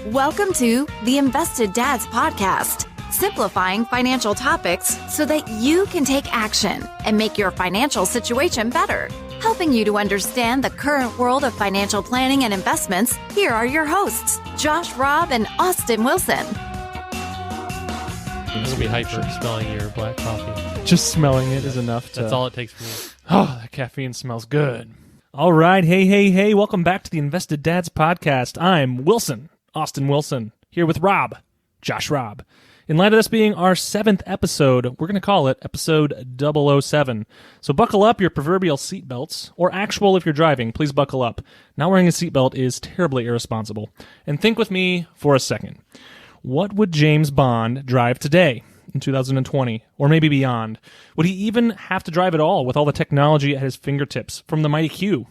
Welcome to the Invested Dads Podcast, simplifying financial topics so that you can take action and make your financial situation better. Helping you to understand the current world of financial planning and investments, here are your hosts, Josh Robb and Austin Wilson. I'm going to be hyper smelling your black coffee. Just smelling it is enough to... That's all it takes for me. Oh, that caffeine smells good. All right. Hey. Welcome back to the Invested Dads Podcast. I'm Wilson, Austin Wilson, here with Rob, Josh Robb. In light of this being our 7th episode, we're going to call it episode 007. So buckle up your proverbial seatbelts, or actual if you're driving, please buckle up. Not wearing a seatbelt is terribly irresponsible. And think with me for a second. What would James Bond drive today in 2020, or maybe beyond? Would he even have to drive at all with all the technology at his fingertips from the mighty Q?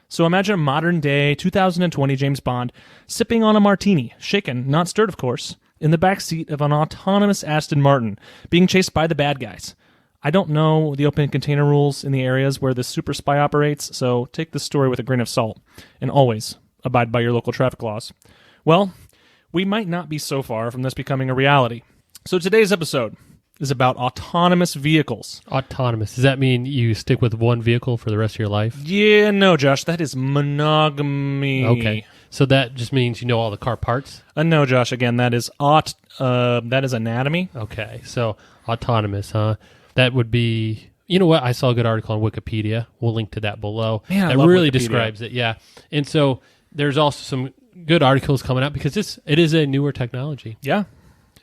So imagine a modern-day 2020 James Bond sipping on a martini, shaken, not stirred of course, in the back seat of an autonomous Aston Martin, being chased by the bad guys. I don't know the open container rules in the areas where this super spy operates, so take this story with a grain of salt, and always abide by your local traffic laws. Well, we might not be so far from this becoming a reality. So today's episode is about autonomous vehicles. Autonomous. Does that mean you stick with one vehicle for the rest of your life? Yeah, no, Josh, that is monogamy. Okay. So that just means you know all the car parts? No, Josh, again, that is anatomy. Okay. So autonomous, huh? That would be... You know what? I saw a good article on Wikipedia. We'll link to that below. Man, that I love really Wikipedia. describes it, yeah. And so there's also some good articles coming out because it is a newer technology. Yeah.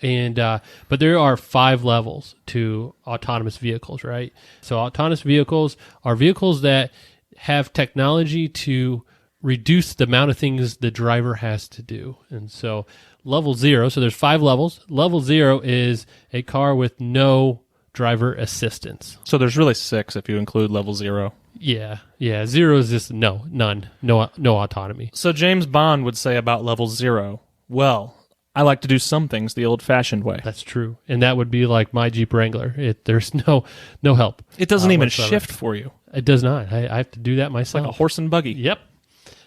And but there are 5 levels to autonomous vehicles, right? So autonomous vehicles are vehicles that have technology to reduce the amount of things the driver has to do. And so level 0, so there's 5 levels. Level 0 is a car with no driver assistance. So there's really 6 if you include level 0. Yeah. 0 is just none, no autonomy. So James Bond would say about level 0, well, I like to do some things the old-fashioned way. That's true. And that would be like my Jeep Wrangler. There's no help. It doesn't even whatsoever. shift for you. It does not. I have to do that myself. Like a horse and buggy. Yep.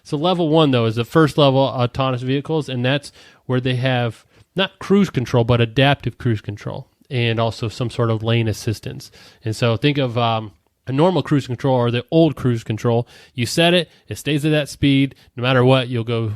So level 1, though, is the first level autonomous vehicles, and that's where they have not cruise control, but adaptive cruise control, and also some sort of lane assistance. And so think of a normal cruise control or the old cruise control. You set it, it stays at that speed. No matter what, you'll go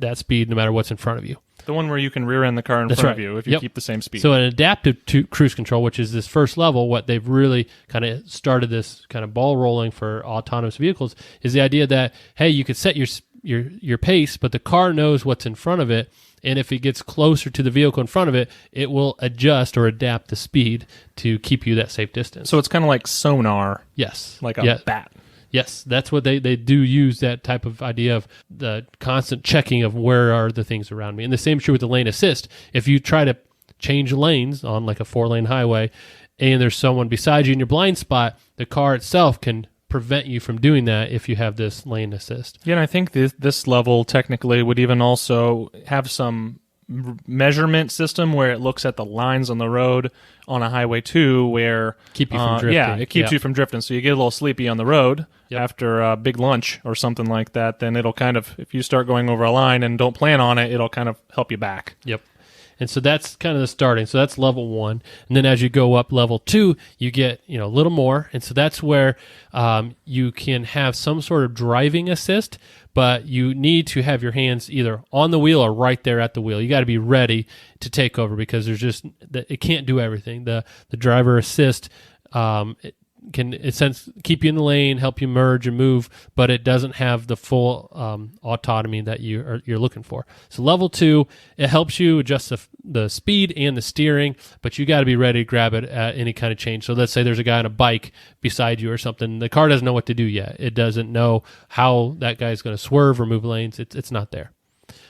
that speed no matter what's in front of you. The one where you can rear end the car in That's front right. of you if you keep the same speed. So an adaptive cruise control, which is this first level, what they've really kind of started this kind of ball rolling for autonomous vehicles, is the idea that, hey, you could set your pace, but the car knows what's in front of it, and if it gets closer to the vehicle in front of it, it will adjust or adapt the speed to keep you that safe distance. So it's kind of like sonar. Yes. Like a bat. Yes, that's what they do use, that type of idea of the constant checking of where are the things around me. And the same is true with the lane assist. If you try to change lanes on like a 4-lane highway and there's someone beside you in your blind spot, the car itself can prevent you from doing that if you have this lane assist. Yeah, and I think this level technically would even also have some measurement system where it looks at the lines on the road on a highway too, where keep you from drifting. Yeah, it keeps you from drifting. So you get a little sleepy on the road after a big lunch or something like that. Then it'll kind of, if you start going over a line and don't plan on it, it'll kind of help you back. Yep. And so that's kind of the starting. So that's level 1. And then as you go up level 2, you get a little more. And so that's where you can have some sort of driving assist, but you need to have your hands either on the wheel or right there at the wheel. You got to be ready to take over because it can't do everything. The driver assist it can, in a sense, keep you in the lane, help you merge and move, but it doesn't have the full autonomy that you're looking for. So level 2, it helps you adjust the speed and the steering, but you got to be ready to grab it at any kind of change. So let's say there's a guy on a bike beside you or something. The car doesn't know what to do yet. It doesn't know how that guy's going to swerve or move lanes. It's not there.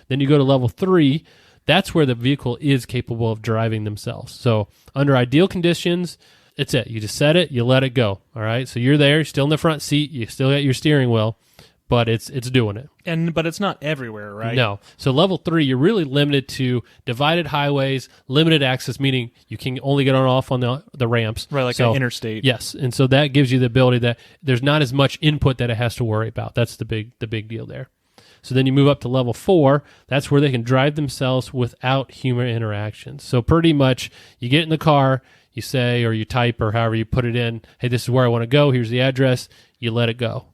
Then you go to level 3. That's where the vehicle is capable of driving themselves. So under ideal conditions, it's it. You just set it, you let it go. All right. So you're there, you're still in the front seat, you still got your steering wheel, but it's doing it. But it's not everywhere, right? No. So level 3, you're really limited to divided highways, limited access, meaning you can only get on and off on the ramps. Right, like an interstate. Yes. And so that gives you the ability that there's not as much input that it has to worry about. That's the big deal there. So then you move up to level 4. That's where they can drive themselves without human interaction. So pretty much you get in the car, you say, or you type, or however you put it in, hey, this is where I want to go. Here's the address. You let it go.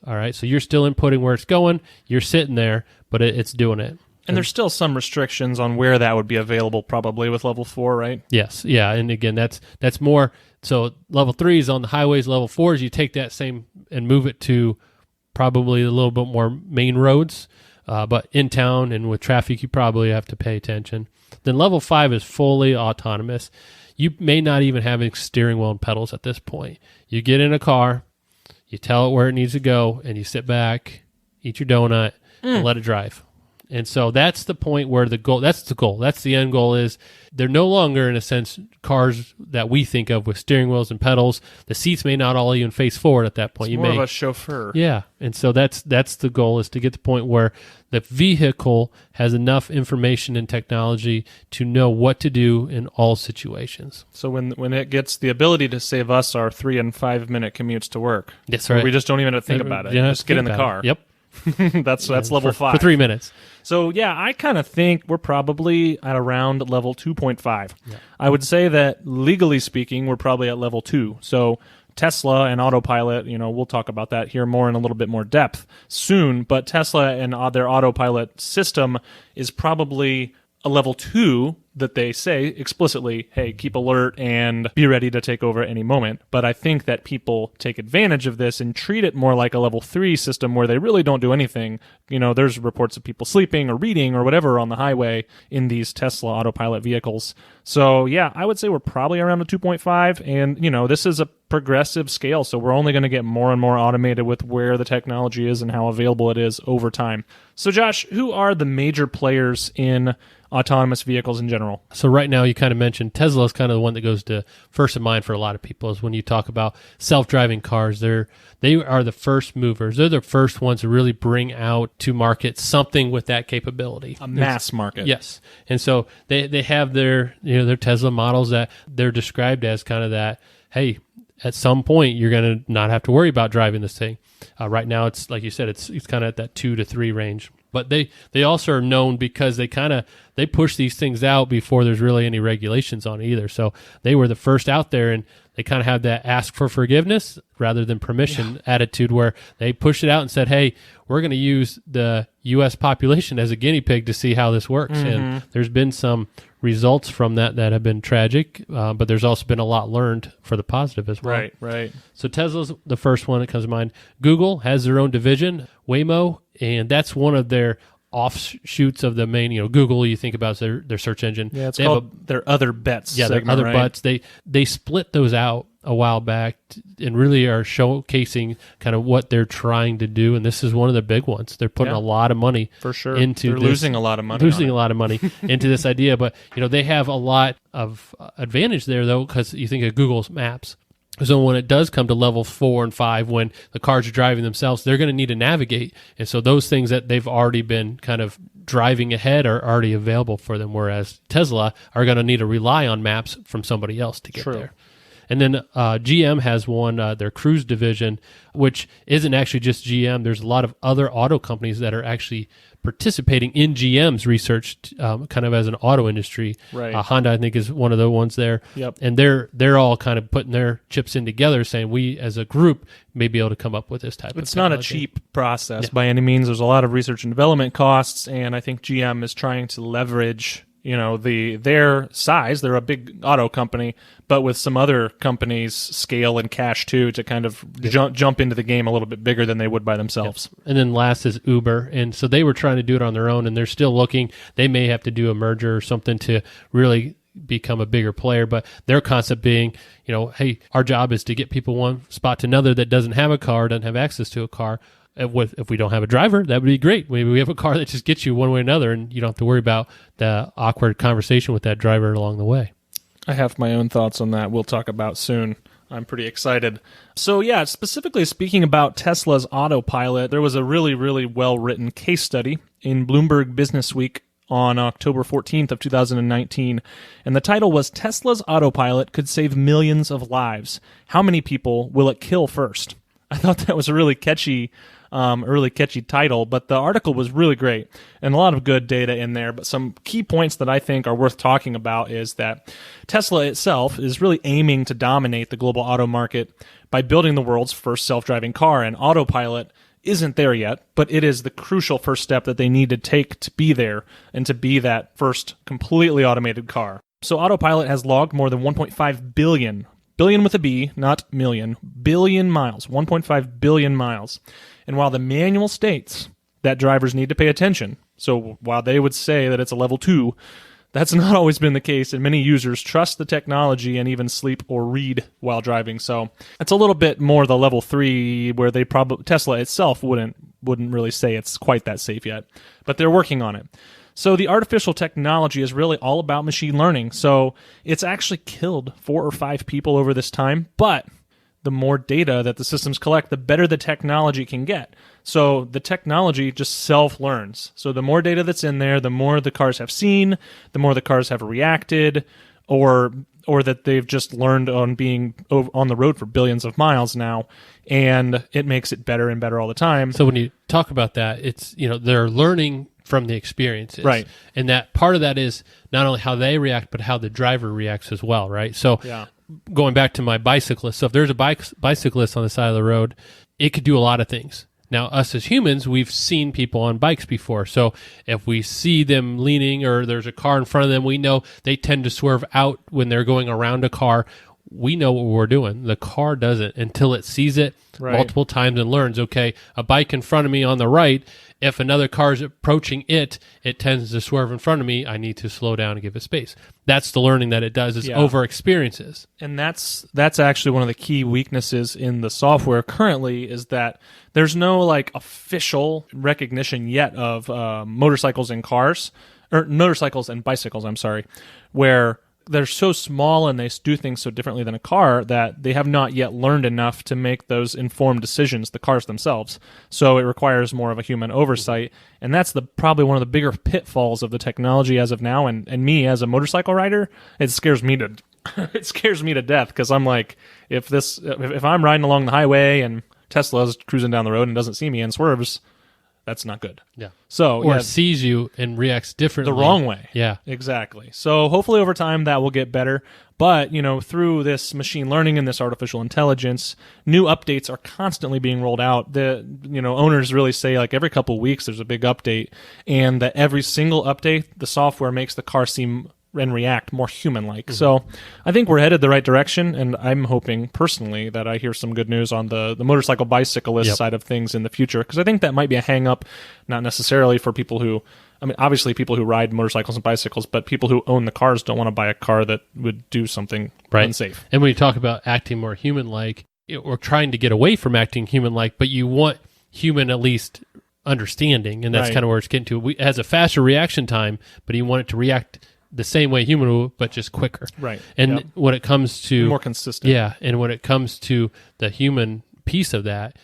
All right. So you're still inputting where it's going. You're sitting there, but it's doing it. And there's still some restrictions on where that would be available probably with level 4, right? Yes. Yeah. And again, that's more. So level 3 is on the highways. Level 4 is you take that same and move it to probably a little bit more main roads. But in town and with traffic, you probably have to pay attention. Then level 5 is fully autonomous. You may not even have a steering wheel and pedals at this point. You get in a car, you tell it where it needs to go, and you sit back, eat your donut, and let it drive. And so that's the point where that's the end goal is they're no longer, in a sense, cars that we think of with steering wheels and pedals. The seats may not all even face forward at that point. It's more of a chauffeur. Yeah. And so that's the goal, is to get to the point where the vehicle has enough information and technology to know what to do in all situations. So when it gets the ability to save us our 3 and 5 minute commutes to work, that's right. We just don't even have to think about it. Just get in the car. Yep. That's level 5 for 3 minutes. So yeah, I kind of think we're probably at around level 2.5. Yeah. I would say that legally speaking, we're probably at level 2. So Tesla and Autopilot, we'll talk about that here more in a little bit more depth soon. But Tesla and their Autopilot system is probably a level 2 that they say explicitly, hey, keep alert and be ready to take over at any moment. But I think that people take advantage of this and treat it more like a level 3 system where they really don't do anything. There's reports of people sleeping or reading or whatever on the highway in these Tesla Autopilot vehicles. So yeah, I would say we're probably around a 2.5. And, this is a progressive scale. So we're only going to get more and more automated with where the technology is and how available it is over time. So Josh, who are the major players in autonomous vehicles in general? So right now, you kind of mentioned Tesla is kind of the one that goes to first in mind for a lot of people. Is when you talk about self-driving cars, they are the first movers. They're the first ones to really bring out to market something with that capability, a mass market. Yes, and so they have their their Tesla models that they're described as kind of that. Hey, at some point you're going to not have to worry about driving this thing. Right now, it's like you said, it's kind of at that 2 to 3 range. But they also are known because they push these things out before there's really any regulations on it either. So they were the first out there, and they kind of have that ask for forgiveness rather than permission attitude, where they pushed it out and said, hey, we're going to use the U.S. population as a guinea pig to see how this works. Mm-hmm. And there's been some results from that have been tragic, but there's also been a lot learned for the positive as well. Right. So Tesla's the first one that comes to mind. Google has their own division, Waymo, and that's one of their offshoots of the main, Google, you think about their search engine. Yeah, it's called their other bets segment, their other right? bets. They split those out a while back and really are showcasing kind of what they're trying to do, and this is one of the big ones. They're putting a lot of money for sure into They're losing a lot of money into this idea, but they have a lot of advantage there though, because you think of Google's Maps. So when it does come to level 4 and 5, when the cars are driving themselves, they're going to need to navigate. And so those things that they've already been kind of driving ahead are already available for them, whereas Tesla are going to need to rely on maps from somebody else to get there. And then GM has one, their Cruise division, which isn't actually just GM. There's a lot of other auto companies that are actually participating in GM's research, kind of as an auto industry. Right. Honda, I think, is one of the ones there. Yep. And they're all kind of putting their chips in together, saying we as a group may be able to come up with this type of technology. It's not a cheap process by any means. There's a lot of research and development costs, and I think GM is trying to leverage their size. They're a big auto company, but with some other companies' scale and cash too, to kind of jump into the game a little bit bigger than they would by themselves. Yep. And then last is Uber, and so they were trying to do it on their own, and they're still looking. They may have to do a merger or something to really become a bigger player, but their concept being, hey, our job is to get people one spot to another that doesn't have a car, doesn't have access to a car. If we don't have a driver, that would be great. Maybe we have a car that just gets you one way or another, and you don't have to worry about the awkward conversation with that driver along the way. I have my own thoughts on that. We'll talk about soon. I'm pretty excited. So yeah, specifically speaking about Tesla's Autopilot, there was a really, really well-written case study in Bloomberg Businessweek on October 14th of 2019, and the title was Tesla's Autopilot Could Save Millions of Lives. How many people will it kill first? I thought that was a really catchy really catchy title, but the article was really great and a lot of good data in there. But some key points that I think are worth talking about is that Tesla itself is really aiming to dominate the global auto market by building the world's first self-driving car, and Autopilot isn't there yet, but it is the crucial first step that they need to take to be there and to be that first completely automated car. So Autopilot has logged more than 1.5 billion with a B, not million, billion miles, 1.5 billion miles. And while the manual states that drivers need to pay attention, so while they would say that it's a level 2, that's not always been the case, and many users trust the technology and even sleep or read while driving. So it's a little bit more the level 3 where they probably Tesla itself wouldn't really say it's quite that safe yet, but they're working on it. So the artificial technology is really all about machine learning. So it's actually killed 4 or 5 people over this time, but the more data that the systems collect, the better the technology can get. So the technology just self-learns. So the more data that's in there, the more the cars have seen, the more the cars have reacted, or that they've just learned on being on the road for billions of miles now, and it makes it better and better all the time. So when you talk about that, it's, they're learning from the experiences. Right. And that part of that is not only how they react, but how the driver reacts as well, right? So going back to my bicyclist, so if there's a bicyclist on the side of the road, it could do a lot of things. Now, us as humans, we've seen people on bikes before. So if we see them leaning or there's a car in front of them, we know they tend to swerve out when they're going around a car. We know what we're doing. The car doesn't until it sees it multiple times and learns, okay, a bike in front of me on the right, if another car is approaching it, it tends to swerve in front of me. I need to slow down and give it space. That's the learning that it does, is over experiences. And that's actually one of the key weaknesses in the software currently, is that there's no official recognition yet of motorcycles and bicycles, where they're so small and they do things so differently than a car that they have not yet learned enough to make those informed decisions, the cars themselves. So it requires more of a human oversight, and that's probably one of the bigger pitfalls of the technology as of now. And me as a motorcycle rider, it scares me to death, because I'm like, if I'm riding along the highway and Tesla's cruising down the road and doesn't see me and swerves, that's not good. Yeah. So or sees you and reacts differently. The wrong way. Yeah. Exactly. So hopefully over time that will get better. But, through this machine learning and this artificial intelligence, new updates are constantly being rolled out. The owners really say every couple of weeks there's a big update, and that every single update, the software makes the car seem and react more human-like. Mm-hmm. So I think we're headed the right direction, and I'm hoping personally that I hear some good news on the motorcycle bicyclist side of things in the future, because I think that might be a hang-up, not necessarily for people who, obviously people who ride motorcycles and bicycles, but people who own the cars don't want to buy a car that would do something unsafe. And when you talk about acting more human-like, we're trying to get away from acting human-like, but you want human at least understanding, and that's kind of where it's getting to. It has a faster reaction time, but you want it to react the same way human would, but just quicker. Right. And when it comes to more consistent. Yeah. And when it comes to the human piece of that,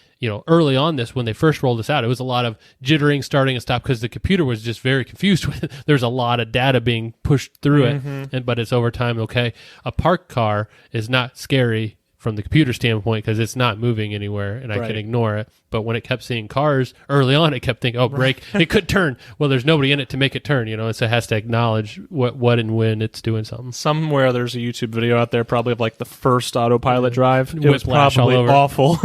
early on when they first rolled this out, it was a lot of jittering, starting and stop, because the computer was just very confused with it. There's a lot of data being pushed through it. But it's over time, okay, a parked car is not scary from the computer standpoint because it's not moving anywhere and I can ignore it. But when it kept seeing cars early on, it kept thinking, oh, brake, it could turn. Well, there's nobody in it to make it turn, so it has to acknowledge what and when it's doing something. Somewhere there's a YouTube video out there probably of the first Autopilot drive. It was Whiplash probably all over. Awful.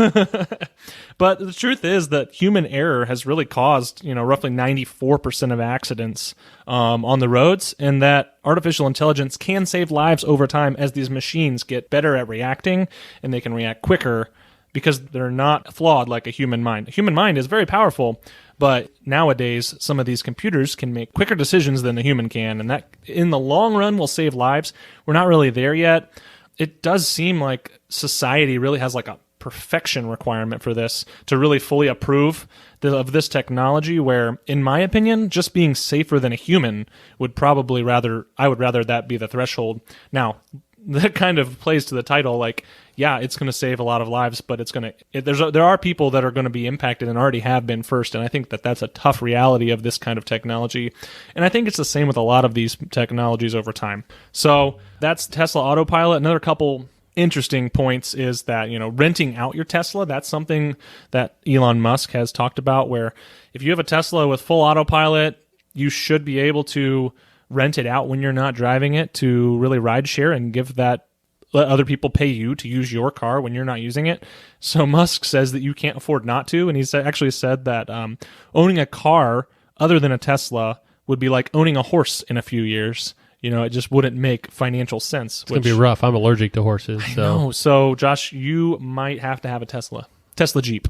But the truth is that human error has really caused, roughly 94% of accidents on the roads, and that artificial intelligence can save lives over time as these machines get better at reacting, and they can react quicker because they're not flawed like a human mind. A human mind is very powerful, but nowadays some of these computers can make quicker decisions than the human can, and that in the long run will save lives. We're not really there yet. It does seem like society really has a perfection requirement for this to really fully approve of this technology, where, in my opinion, just being safer than a human I would rather that be the threshold. Now, that kind of plays to the title, it's going to save a lot of lives, but there are people that are going to be impacted and already have been first, and I think that's a tough reality of this kind of technology. And I think it's the same with a lot of these technologies over time. So that's Tesla Autopilot. Another couple interesting points is that, renting out your Tesla, that's something that Elon Musk has talked about, where if you have a Tesla with full autopilot, you should be able to rent it out when you're not driving it to really rideshare and let other people pay you to use your car when you're not using it. So Musk says that you can't afford not to, and he's actually said that owning a car other than a Tesla would be like owning a horse in a few years. It just wouldn't make financial sense. It's going to be rough. I'm allergic to horses. I know. So, Josh, you might have to have a Tesla Jeep.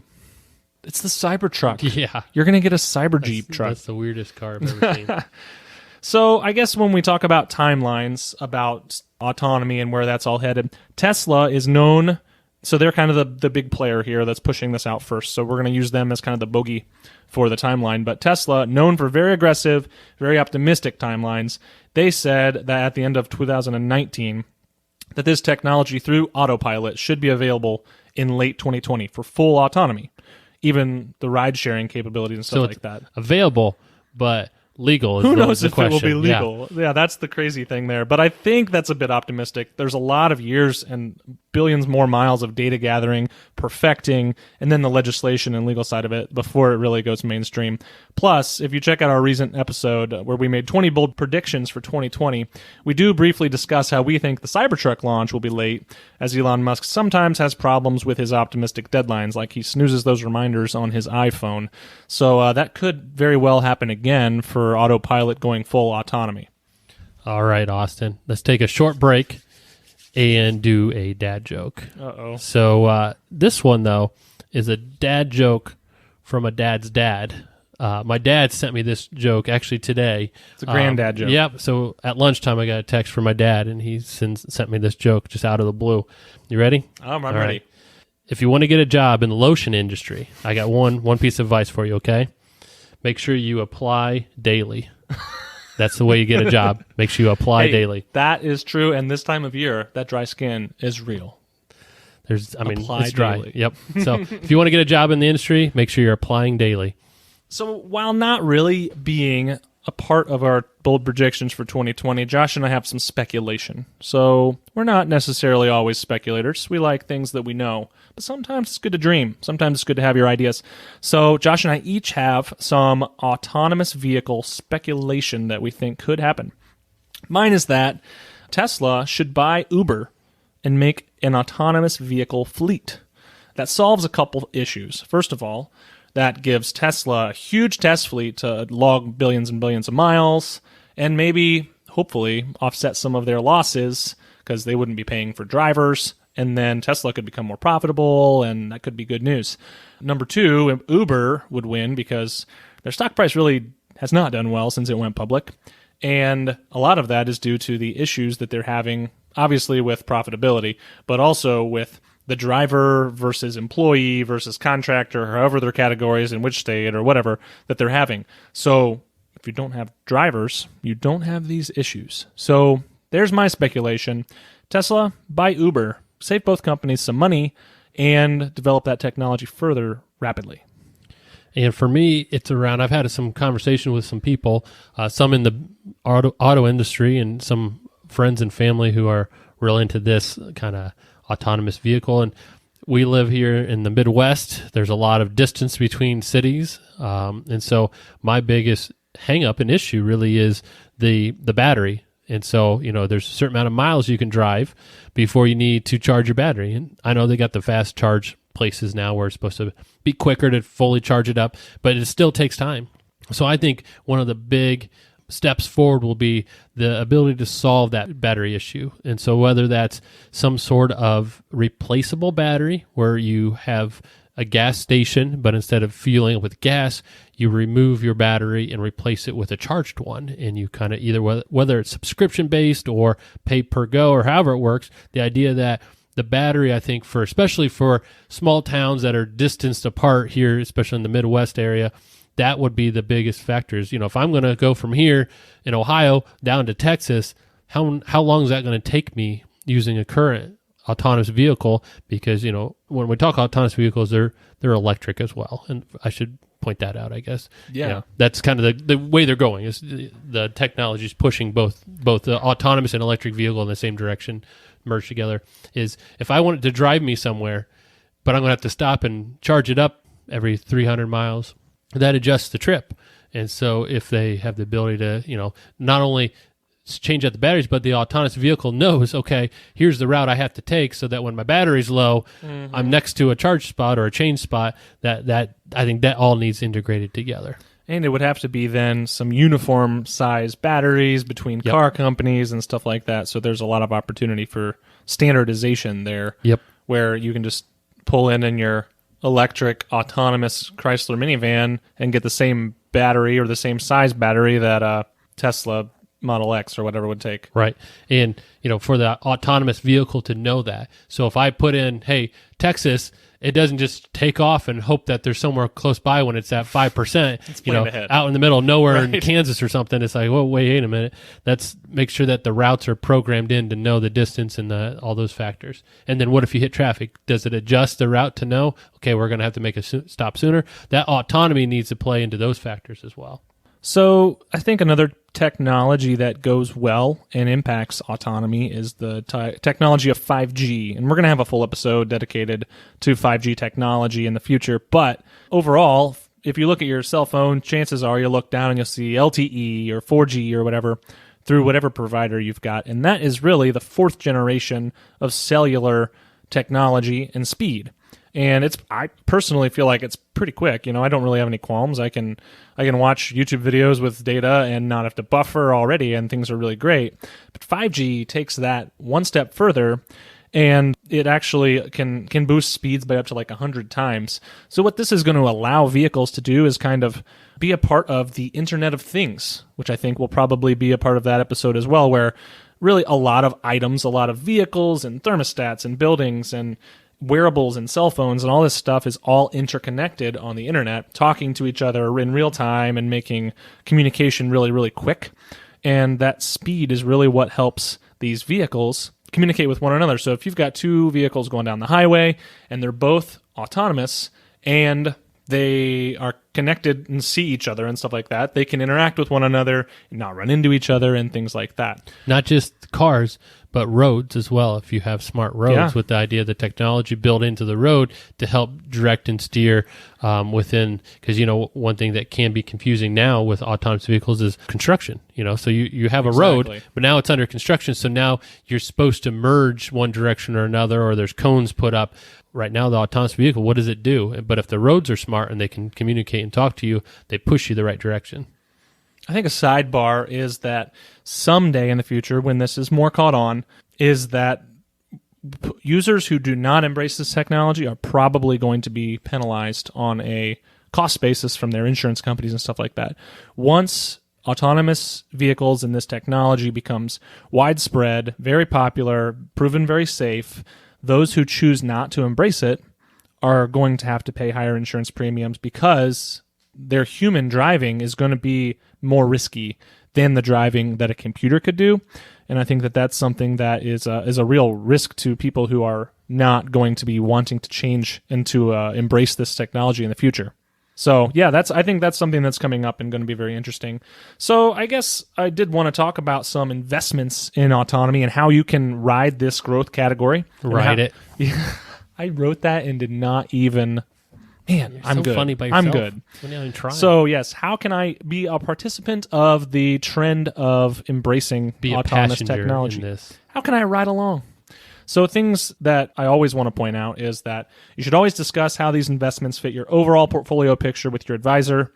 It's the Cybertruck. Yeah. You're going to get a Jeep truck. That's the weirdest car I've ever seen. So I guess when we talk about timelines, about autonomy and where that's all headed, Tesla is known, so they're kind of the big player here that's pushing this out first. So we're going to use them as kind of the bogey for the timeline. But Tesla, known for very aggressive, very optimistic timelines, they said that at the end of 2019, that this technology through Autopilot should be available in late 2020 for full autonomy, even the ride-sharing capabilities and stuff like that. Available, but legal is Who knows the if question. it will be legal? Yeah, that's the crazy thing there. But I think that's a bit optimistic. There's a lot of years and billions more miles of data gathering, perfecting, and then the legislation and legal side of it before it really goes mainstream. Plus, if you check out our recent episode where we made 20 bold predictions for 2020, we do briefly discuss how we think the Cybertruck launch will be late, as Elon Musk sometimes has problems with his optimistic deadlines, like he snoozes those reminders on his iPhone. So that could very well happen again for Autopilot going full autonomy. All right, Austin. Let's take a short break and do a dad joke. Uh-oh. So this one, though, is a dad joke from a dad's dad. My dad sent me this joke actually today. It's a granddad joke. Yep. So at lunchtime, I got a text from my dad, and he sent me this joke just out of the blue. You ready? I'm All ready. Right. If you want to get a job in the lotion industry, I got one piece of advice for you, okay? Make sure you apply daily. That's the way you get a job. Make sure you apply daily. That is true, and this time of year, that dry skin is real. Apply it's dry. daily. Yep. So if you want to get a job in the industry, make sure you're applying daily. So while not really being a part of our bold projections for 2020, Josh and I have some speculation. So we're not necessarily always speculators. We like things that we know. But sometimes it's good to dream. Sometimes it's good to have your ideas. So Josh and I each have some autonomous vehicle speculation that we think could happen. Mine is that Tesla should buy Uber and make an autonomous vehicle fleet. That solves a couple issues. First of all, that gives Tesla a huge test fleet to log billions and billions of miles and maybe, hopefully, offset some of their losses because they wouldn't be paying for drivers. And then Tesla could become more profitable, and that could be good news. Number two, Uber would win because their stock price really has not done well since it went public. And a lot of that is due to the issues that they're having, obviously with profitability, but also with the driver versus employee versus contractor, however their categories in which state or whatever that they're having. So if you don't have drivers, you don't have these issues. So there's my speculation. Tesla, buy Uber. Save both companies some money and develop that technology further rapidly. And for me, it's around, I've had some conversation with some people, some in the auto industry and some friends and family who are real into this kind of autonomous vehicle. And we live here in the Midwest. There's a lot of distance between cities. And so my biggest hang up and issue really is the battery. And so, there's a certain amount of miles you can drive before you need to charge your battery. And I know they got the fast charge places now where it's supposed to be quicker to fully charge it up, but it still takes time. So I think one of the big steps forward will be the ability to solve that battery issue. And so whether that's some sort of replaceable battery where you have a gas station, but instead of fueling it with gas, you remove your battery and replace it with a charged one. And you kind of either, whether it's subscription based or pay per go or however it works, the idea that the battery, I think, especially for small towns that are distanced apart here, especially in the Midwest area, that would be the biggest factors. If I'm going to go from here in Ohio down to Texas, how long is that going to take me using a current autonomous vehicle? Because when we talk autonomous vehicles, they're electric as well, and I should point that out, I guess. Yeah. You know, that's kind of the way they're going. Is the technology is pushing both the autonomous and electric vehicle in the same direction, merged together. Is if I wanted to drive me somewhere, but I'm going to have to stop and charge it up every 300 miles, that adjusts the trip. And so if they have the ability to, you know, not only change out the batteries, but the autonomous vehicle knows, okay, here's the route I have to take so that when my battery's low, I'm next to a charge spot or a change spot, that I think that all needs integrated together. And it would have to be then some uniform size batteries between car companies and stuff like that. So there's a lot of opportunity for standardization there. Yep. Where you can just pull in your electric autonomous Chrysler minivan and get the same battery or the same size battery that Tesla Model X or whatever would take. Right. And, you know, for the autonomous vehicle to know that. So if I put in, hey, Texas, it doesn't just take off and hope that there's somewhere close by when it's at 5%, you know, ahead. out in the middle of nowhere in Kansas or something. It's like, well, wait a minute. Let's make sure that the routes are programmed in to know the distance and all those factors. And then what if you hit traffic? Does it adjust the route to know, okay, we're going to have to make a stop sooner? That autonomy needs to play into those factors as well. So I think another technology that goes well and impacts autonomy is the technology of 5G. And we're going to have a full episode dedicated to 5G technology in the future. But overall, if you look at your cell phone, chances are you'll look down and you'll see LTE or 4G or whatever through whatever provider you've got. And that is really the fourth generation of cellular technology and speed. And I personally feel like it's pretty quick. You know, I don't really have any qualms. I can watch YouTube videos with data and not have to buffer already, and things are really great. But 5G takes that one step further, and it actually can boost speeds by up to like 100 times. So what this is going to allow vehicles to do is kind of be a part of the Internet of Things, which I think will probably be a part of that episode as well, where really a lot of items, a lot of vehicles and thermostats and buildings and wearables and cell phones and all this stuff is all interconnected on the internet, talking to each other in real time and making communication really, really quick. And that speed is really what helps these vehicles communicate with one another. So if you've got two vehicles going down the highway and they're both autonomous and they are connected and see each other and stuff like that, they can interact with one another and not run into each other and things like that. Not just cars, but roads as well. If you have smart roads, with the idea of the technology built into the road to help direct and steer within, because, you know, one thing that can be confusing now with autonomous vehicles is construction. You know, so you have a road, but now it's under construction. So now you're supposed to merge one direction or another, or there's cones put up. Right now, the autonomous vehicle, what does it do? But if the roads are smart and they can communicate and talk to you, they push you the right direction. I think a sidebar is that someday in the future, when this is more caught on, is that users who do not embrace this technology are probably going to be penalized on a cost basis from their insurance companies and stuff like that. Once autonomous vehicles and this technology becomes widespread, very popular, proven very safe, those who choose not to embrace it are going to have to pay higher insurance premiums because their human driving is going to be more risky than the driving that a computer could do. And I think that that's something that is a real risk to people who are not going to be wanting to change and to embrace this technology in the future. So yeah, I think that's something that's coming up and going to be very interesting. So I guess I did want to talk about some investments in autonomy and how you can ride this growth category. Ride it. Yeah, I wrote that and did not even. Man, You're I'm so good. funny by yourself. I'm good. We're not even trying. So yes, how can I be a participant of the trend of embracing Be autonomous a passenger technology? in this. How can I ride along? So things that I always want to point out is that you should always discuss how these investments fit your overall portfolio picture with your advisor.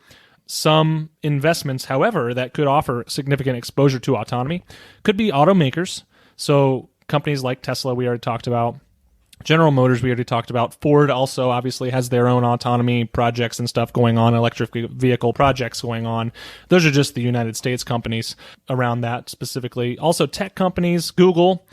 Some investments, however, that could offer significant exposure to autonomy could be automakers. So companies like Tesla, we already talked about. General Motors, we already talked about. Ford also obviously has their own autonomy projects and stuff going on, electric vehicle projects going on. Those are just the United States companies around that specifically. Also tech companies, Google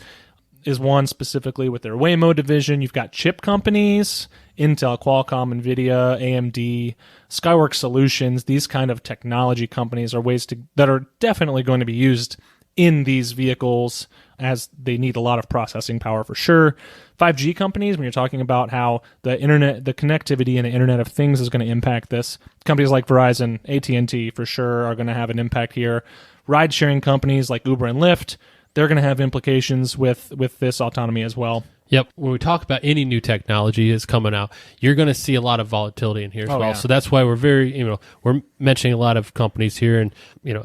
is one specifically with their Waymo division. You've got chip companies, Intel, Qualcomm, NVIDIA, AMD, Skyworks Solutions. These kind of technology companies are ways that are definitely going to be used in these vehicles, as they need a lot of processing power for sure. 5G companies, when you're talking about how the internet, the connectivity and the Internet of Things is going to impact this, companies like Verizon, AT&T for sure are going to have an impact here. Ride-sharing companies like Uber and Lyft, they're going to have implications with this autonomy as well. Yep. When we talk about any new technology that's coming out, you're going to see a lot of volatility in here as well. Yeah. So that's why we're we're mentioning a lot of companies here. And,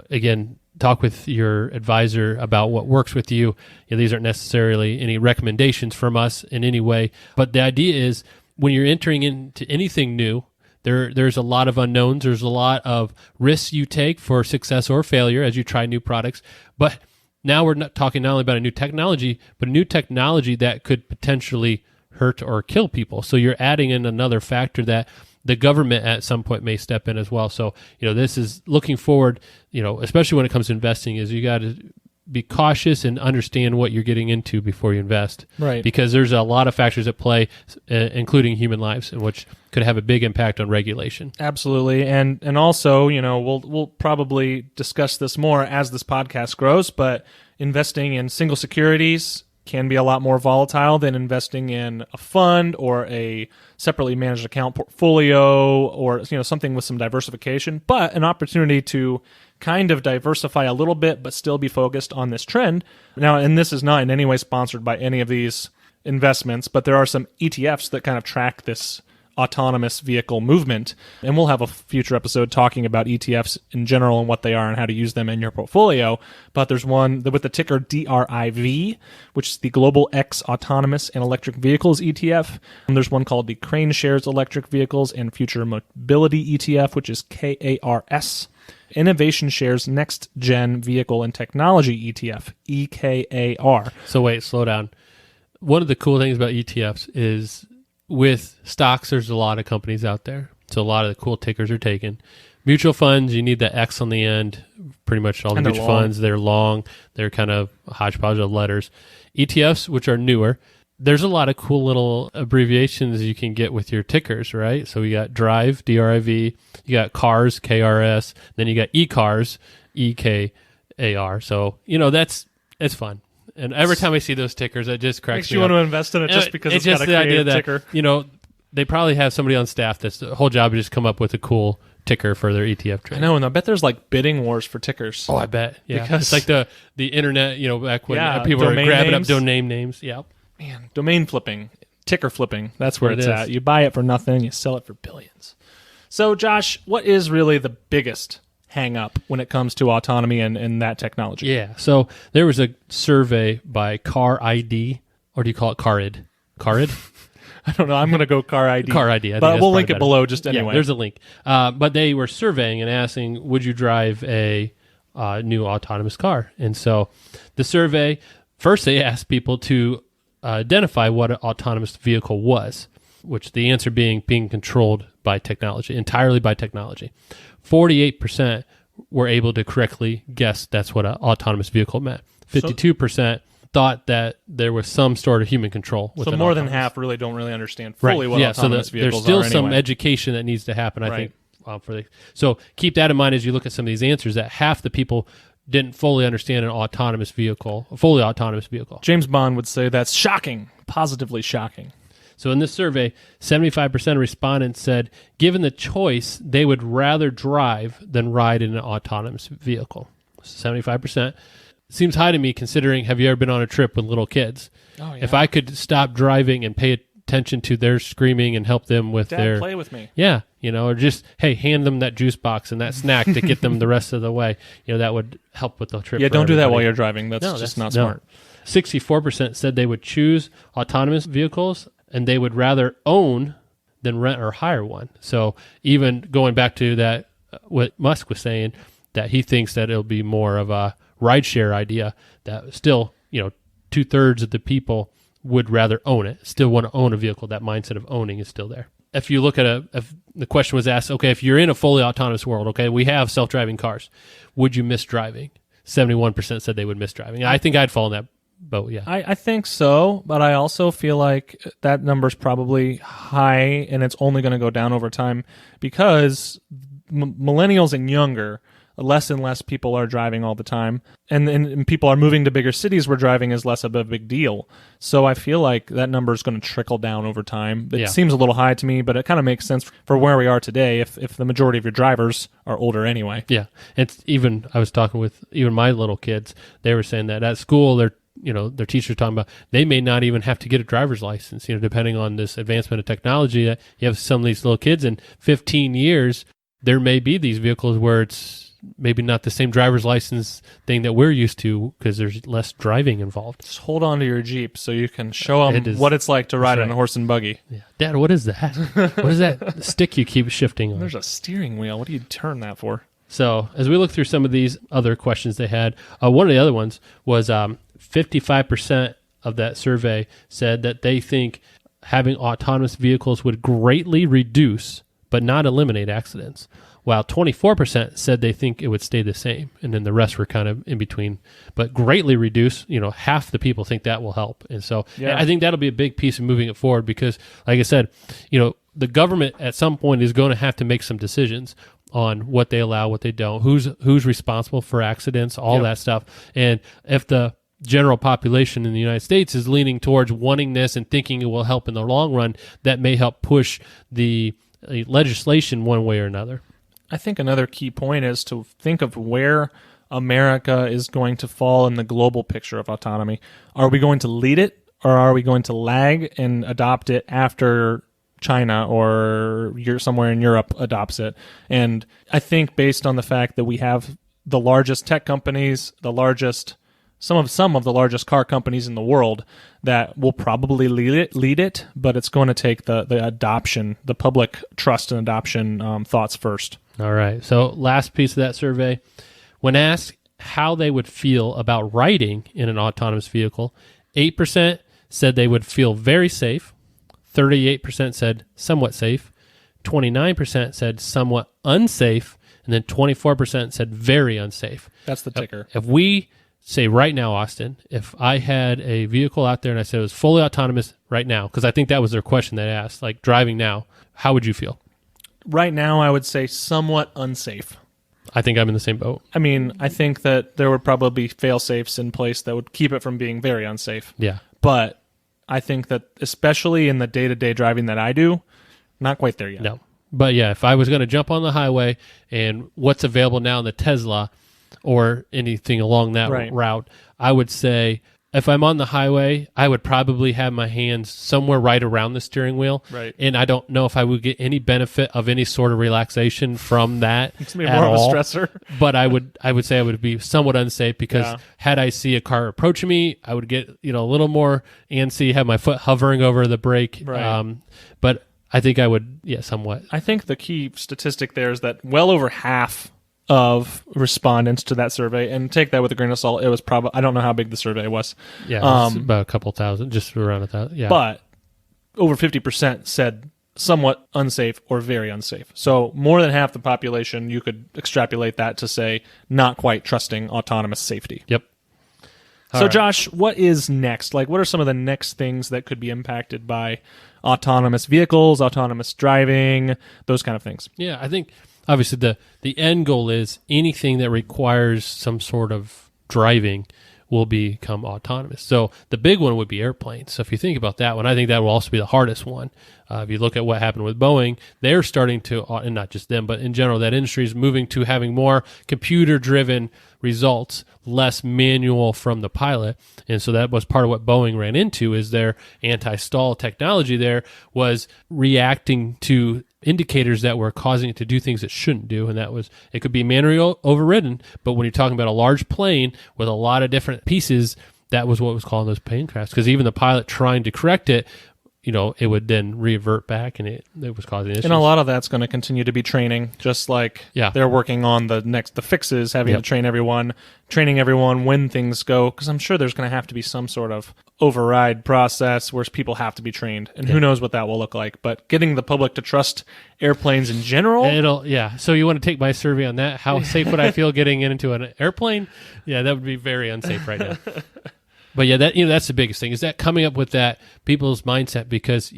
again, talk with your advisor about what works with you. These aren't necessarily any recommendations from us in any way. But the idea is when you're entering into anything new, there's a lot of unknowns. There's a lot of risks you take for success or failure as you try new products. But now we're not talking not only about a new technology, but a new technology that could potentially hurt or kill people. So you're adding in another factor that the government at some point may step in as well. So, this is looking forward, especially when it comes to investing, is you got to be cautious and understand what you're getting into before you invest. Right. Because there's a lot of factors at play, including human lives, which could have a big impact on regulation. Absolutely. And also, we'll probably discuss this more as this podcast grows, but investing in single securities can be a lot more volatile than investing in a fund or a separately managed account portfolio or something with some diversification, but an opportunity to kind of diversify a little bit but still be focused on this trend. Now, and this is not in any way sponsored by any of these investments, but there are some ETFs that kind of track this autonomous vehicle movement, and we'll have a future episode talking about ETFs in general and what they are and how to use them in your portfolio. But there's one with the ticker DRIV, which is the Global X Autonomous and Electric Vehicles ETF. And there's one called the Crane Shares Electric Vehicles and Future Mobility ETF, which is KARS. Innovation Shares Next Gen Vehicle and Technology ETF, EKAR. So wait, slow down. One of the cool things about ETFs is with stocks, there's a lot of companies out there. So a lot of the cool tickers are taken. Mutual funds, you need the X on the end. Pretty much all the mutual funds, they're long. They're kind of a hodgepodge of letters. ETFs, which are newer, there's a lot of cool little abbreviations you can get with your tickers, right? So we got Drive, DRIV. You got CARS, KRS. Then you got ECARS, EKAR. So, it's fun. And every time I see those tickers, it just cracks Makes me you up. want to invest in it just because it's just got a the idea creative that, ticker. They probably have somebody on staff that's the whole job is just come up with a cool ticker for their ETF trade. I know, and I bet there's like bidding wars for tickers. Oh, I bet. Yeah. Because it's like the internet, back when people were domain grabbing names. up domain names. Yeah. Man, domain flipping, ticker flipping, that's where It it's is. at. You buy it for nothing, you sell it for billions. So, Josh, what is really the biggest hang up when it comes to autonomy and that technology? Yeah. So there was a survey by Car ID, or do you call it Carid? Carid? I don't know. I'm going to go Car ID. Car ID. I think But that's we'll probably link it better. below just anyway. Yeah, there's a link. But they were surveying and asking, would you drive a new autonomous car? And so the survey, first they asked people to identify what an autonomous vehicle was, which the answer being controlled by technology, entirely by technology. 48% were able to correctly guess that's what an autonomous vehicle meant. 52% thought that there was some sort of human control. So more than half really don't really understand fully what yeah, autonomous so vehicles there's still are some anyway. education that needs to happen, I Right. think. So keep that in mind as you look at some of these answers, that half the people didn't fully understand a fully autonomous vehicle. James Bond would say that's shocking, positively shocking. So in this survey, 75% of respondents said, given the choice, they would rather drive than ride in an autonomous vehicle. 75%. Seems high to me considering, have you ever been on a trip with little kids? Oh, yeah. If I could stop driving and pay attention to their screaming and help them with Dad, play with me. Yeah, or just, hey, hand them that juice box and that snack to get them the rest of the way. That would help with the trip. Yeah, for don't do that everybody. while you're driving. That's just not smart. 64% said they would choose autonomous vehicles and they would rather own than rent or hire one. So even going back to that, what Musk was saying, that he thinks that it'll be more of a rideshare idea, that still, 2/3 of the people would rather own it, still want to own a vehicle. That mindset of owning is still there. If you look at if the question was asked, okay, if you're in a fully autonomous world, okay, we have self-driving cars, would you miss driving? 71% said they would miss driving. I think I'd fall in that boat, yeah. I think so, but I also feel like that number's probably high and it's only going to go down over time because millennials and younger, less and less people are driving all the time, and people are moving to bigger cities where driving is less of a big deal. So I feel like that number is going to trickle down over time. It seems a little high to me, but it kind of makes sense for where we are today if the majority of your drivers are older anyway. Yeah. I was talking with even my little kids. They were saying that at school, their teachers talking about they may not even have to get a driver's license, depending on this advancement of technology. You have some of these little kids in 15 years, there may be these vehicles where it's maybe not the same driver's license thing that we're used to because there's less driving involved. Just hold on to your Jeep so you can show them what it's like to ride on a horse and buggy. Yeah. Dad, what is that? What is that stick you keep shifting on? There's a steering wheel. What do you turn that for? So as we look through some of these other questions they had, one of the other ones was 55% of that survey said that they think having autonomous vehicles would greatly reduce but not eliminate accidents, while 24% said they think it would stay the same, and then the rest were kind of in between. But greatly reduce, half the people think that will help. And so I think that'll be a big piece of moving it forward because, like I said, the government at some point is going to have to make some decisions on what they allow, what they don't, who's responsible for accidents, all that stuff. And if the general population in the United States is leaning towards wanting this and thinking it will help in the long run, that may help push the legislation one way or another. I think another key point is to think of where America is going to fall in the global picture of autonomy. Are we going to lead it, or are we going to lag and adopt it after China or somewhere in Europe adopts it? And I think based on the fact that we have the largest tech companies, some of the largest car companies in the world, that will probably lead it, but it's going to take the adoption, the public trust and adoption thoughts first. All right. So last piece of that survey, when asked how they would feel about riding in an autonomous vehicle, 8% said they would feel very safe, 38% said somewhat safe, 29% said somewhat unsafe, and then 24% said very unsafe. That's the ticker. If we say right now, Austin, if I had a vehicle out there and I said it was fully autonomous right now, because I think that was their question they asked, like driving now, how would you feel? Right now, I would say somewhat unsafe. I think I'm in the same boat. I mean, I think that there would probably be fail-safes in place that would keep it from being very unsafe. Yeah. But I think that especially in the day-to-day driving that I do, not quite there yet. No. But yeah, if I was going to jump on the highway and what's available now in the Tesla or anything along that route, I would say if I'm on the highway, I would probably have my hands somewhere right around the steering wheel. Right. And I don't know if I would get any benefit of any sort of relaxation from that it's more of a stressor. But I would say I would be somewhat unsafe because had I see a car approaching me, I would get a little more antsy, have my foot hovering over the brake. Right. But I think I would, somewhat. I think the key statistic there is that well over half of respondents to that survey, and take that with a grain of salt, it was probably, I don't know how big the survey was. Yeah, about a couple thousand, just around 1,000. Yeah. But over 50% said somewhat unsafe or very unsafe. So more than half the population, you could extrapolate that to say not quite trusting autonomous safety. Yep. So Josh, what is next? Like, what are some of the next things that could be impacted by autonomous vehicles, autonomous driving, those kind of things? Yeah, I think obviously the end goal is anything that requires some sort of driving will become autonomous. So the big one would be airplanes. So if you think about that one, I think that will also be the hardest one. If you look at what happened with Boeing, they're starting to, and not just them, but in general, that industry is moving to having more computer-driven results, less manual from the pilot. And so that was part of what Boeing ran into, is their anti-stall technology there was reacting to indicators that were causing it to do things it shouldn't do. And that was, it could be manually overridden, but when you're talking about a large plane with a lot of different pieces, that was what was causing those plane crashes. Because even the pilot trying to correct it, it would then revert back, and it was causing issues. And a lot of that's going to continue to be training, just like they're working on the fixes, having to training everyone when things go, because I'm sure there's going to have to be some sort of override process where people have to be trained, and who knows what that will look like. But getting the public to trust airplanes in general, So you want to take my survey on that? How safe would I feel getting into an airplane? Yeah, that would be very unsafe right now. But yeah, that's the biggest thing, is that coming up with that people's mindset, because,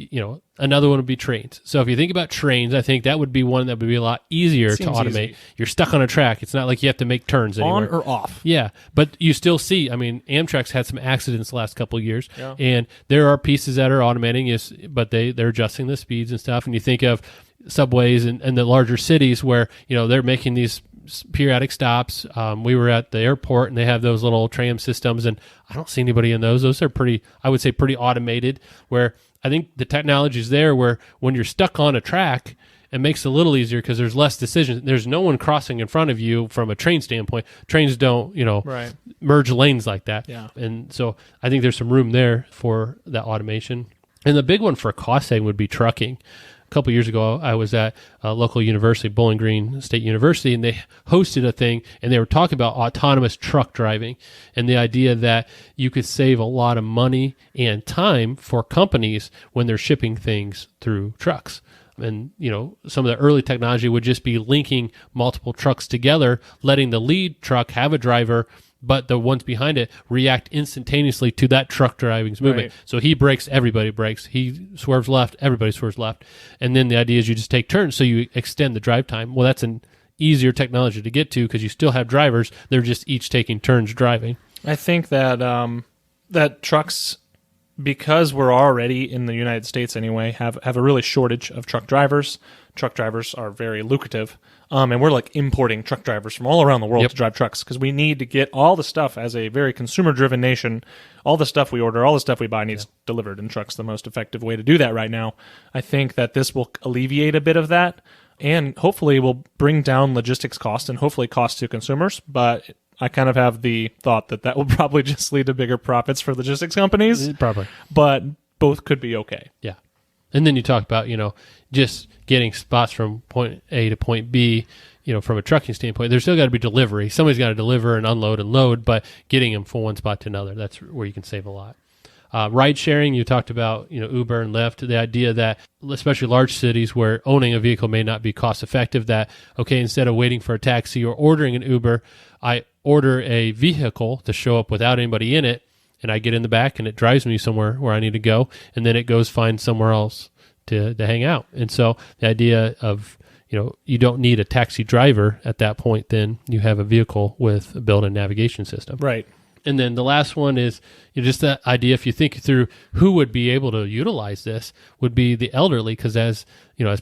another one would be trains. So if you think about trains, I think that would be one that would be a lot easier to automate. Easy. You're stuck on a track. It's not like you have to make turns anywhere. On or off. Yeah, but you still see, Amtrak's had some accidents the last couple of years, Yeah. and there are pieces that are automating, but they're adjusting the speeds and stuff. And you think of subways and the larger cities where, they're making these periodic stops. We were at the airport, and they have those little tram systems, and I don't see anybody in those. Those are pretty automated, where I think the technology is there where when you're stuck on a track, it makes it a little easier because there's less decisions. There's no one crossing in front of you from a train standpoint. Trains don't, Right. merge lanes like that. Yeah. And so I think there's some room there for that automation. And the big one for cost saving would be trucking. A couple of years ago, I was at a local university, Bowling Green State University, and they hosted a thing, and they were talking about autonomous truck driving and the idea that you could save a lot of money and time for companies when they're shipping things through trucks. And, some of the early technology would just be linking multiple trucks together, letting the lead truck have a driver, but the ones behind it react instantaneously to that truck driving's movement. Right. So he brakes, everybody brakes. He swerves left, everybody swerves left. And then the idea is you just take turns, so you extend the drive time. Well, that's an easier technology to get to because you still have drivers. They're just each taking turns driving. I think that that trucks, because we're already in the United States anyway, have a really shortage of truck drivers. Truck drivers are very lucrative. And we're like importing truck drivers from all around the world to drive trucks because we need to get all the stuff, as a very consumer-driven nation. All the stuff we order, all the stuff we buy needs delivered, and trucks the most effective way to do that right now. I think that this will alleviate a bit of that, and hopefully will bring down logistics costs and hopefully costs to consumers. But I kind of have the thought that will probably just lead to bigger profits for logistics companies. Probably. But both could be okay. Yeah. And then you talk about, just getting spots from point A to point B, from a trucking standpoint. There's still got to be delivery. Somebody's got to deliver and unload and load, but getting them from one spot to another, that's where you can save a lot. Ride sharing, you talked about, Uber and Lyft, the idea that, especially large cities where owning a vehicle may not be cost effective, that, okay, instead of waiting for a taxi or ordering an Uber, I order a vehicle to show up without anybody in it, and I get in the back and it drives me somewhere where I need to go, and then it goes find somewhere else to hang out. And so the idea of, you don't need a taxi driver at that point, then you have a vehicle with a built-in navigation system. Right. And then the last one is just that idea, if you think through who would be able to utilize this, would be the elderly, because as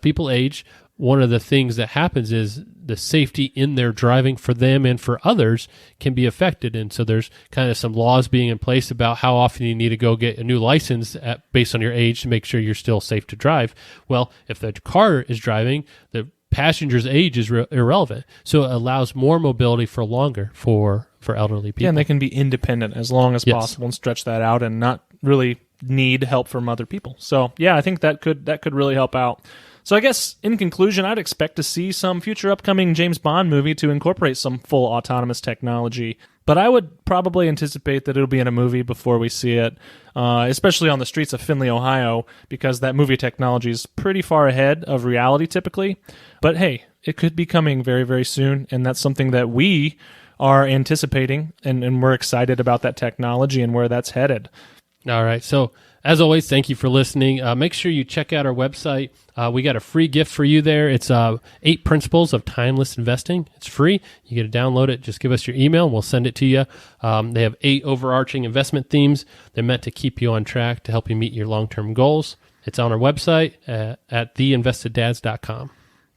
people age, one of the things that happens is the safety in their driving for them and for others can be affected. And so there's kind of some laws being in place about how often you need to go get a new license based on your age to make sure you're still safe to drive. Well, if the car is driving, the passenger's age is irrelevant. So it allows more mobility for longer for elderly people. Yeah, and they can be independent as long as possible and stretch that out and not really need help from other people. So yeah, I think that could really help out. So I guess in conclusion, I'd expect to see some future upcoming James Bond movie to incorporate some full autonomous technology. But I would probably anticipate that it'll be in a movie before we see it, especially on the streets of Findlay, Ohio, because that movie technology is pretty far ahead of reality typically. But hey, it could be coming very, very soon, and that's something that we are anticipating, and we're excited about that technology and where that's headed. All right. So as always, thank you for listening. Make sure you check out our website. We got a free gift for you there. It's 8 Principles of Timeless Investing. It's free. You get to download it. Just give us your email, and we'll send it to you. They have 8 overarching investment themes. They're meant to keep you on track to help you meet your long-term goals. It's on our website at theinvesteddads.com.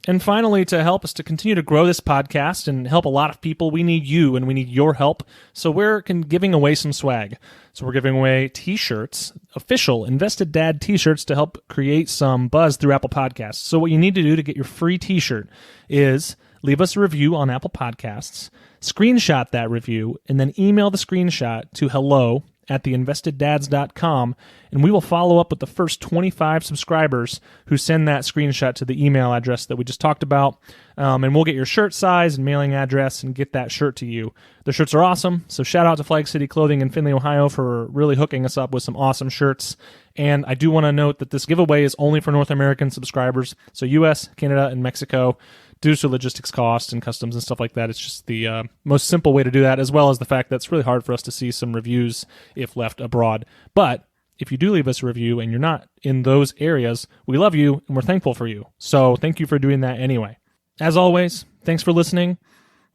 And finally, to help us to continue to grow this podcast and help a lot of people, we need you and we need your help. So we're giving away some swag. So we're giving away T-shirts, official Invested Dad T-shirts, to help create some buzz through Apple Podcasts. So what you need to do to get your free T-shirt is leave us a review on Apple Podcasts, screenshot that review, and then email the screenshot to hello@theinvesteddads.com, and we will follow up with the first 25 subscribers who send that screenshot to the email address that we just talked about, and we'll get your shirt size and mailing address and get that shirt to you. The shirts are awesome, so shout out to Flag City Clothing in Findlay, Ohio for really hooking us up with some awesome shirts. And I do want to note that this giveaway is only for North American subscribers, so U.S., Canada, and Mexico. due to logistics costs and customs and stuff like that. It's just the most simple way to do that, as well as the fact that it's really hard for us to see some reviews if left abroad. But if you do leave us a review and you're not in those areas, we love you and we're thankful for you. So thank you for doing that anyway. As always, thanks for listening.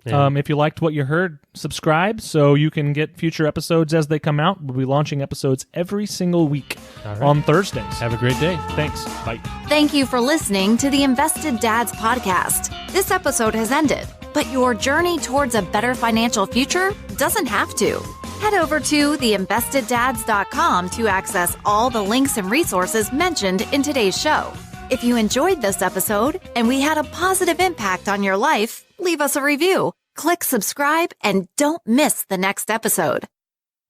Yeah. If you liked what you heard, subscribe so you can get future episodes as they come out. We'll be launching episodes every single week on Thursdays. Have a great day. Thanks. Bye. Thank you for listening to the Invested Dads podcast. This episode has ended, but your journey towards a better financial future doesn't have to. Head over to theinvesteddads.com to access all the links and resources mentioned in today's show. If you enjoyed this episode and we had a positive impact on your life, leave us a review, click subscribe, and don't miss the next episode.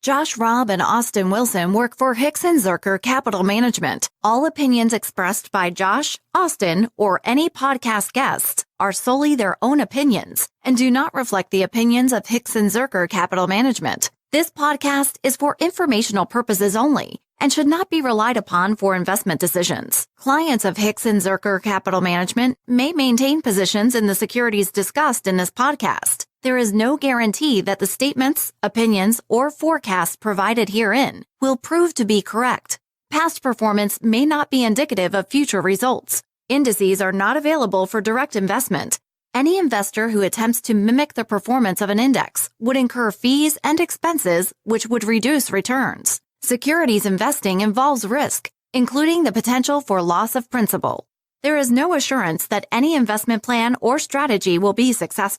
Josh Robb and Austin Wilson work for Hicks & Zerker Capital Management. All opinions expressed by Josh, Austin, or any podcast guests are solely their own opinions and do not reflect the opinions of Hicks & Zerker Capital Management. This podcast is for informational purposes only and should not be relied upon for investment decisions. Clients of Hicks & Zerker Capital Management may maintain positions in the securities discussed in this podcast. There is no guarantee that the statements, opinions, or forecasts provided herein will prove to be correct. Past performance may not be indicative of future results. Indices are not available for direct investment. Any investor who attempts to mimic the performance of an index would incur fees and expenses which would reduce returns. Securities investing involves risk, including the potential for loss of principal. There is no assurance that any investment plan or strategy will be successful.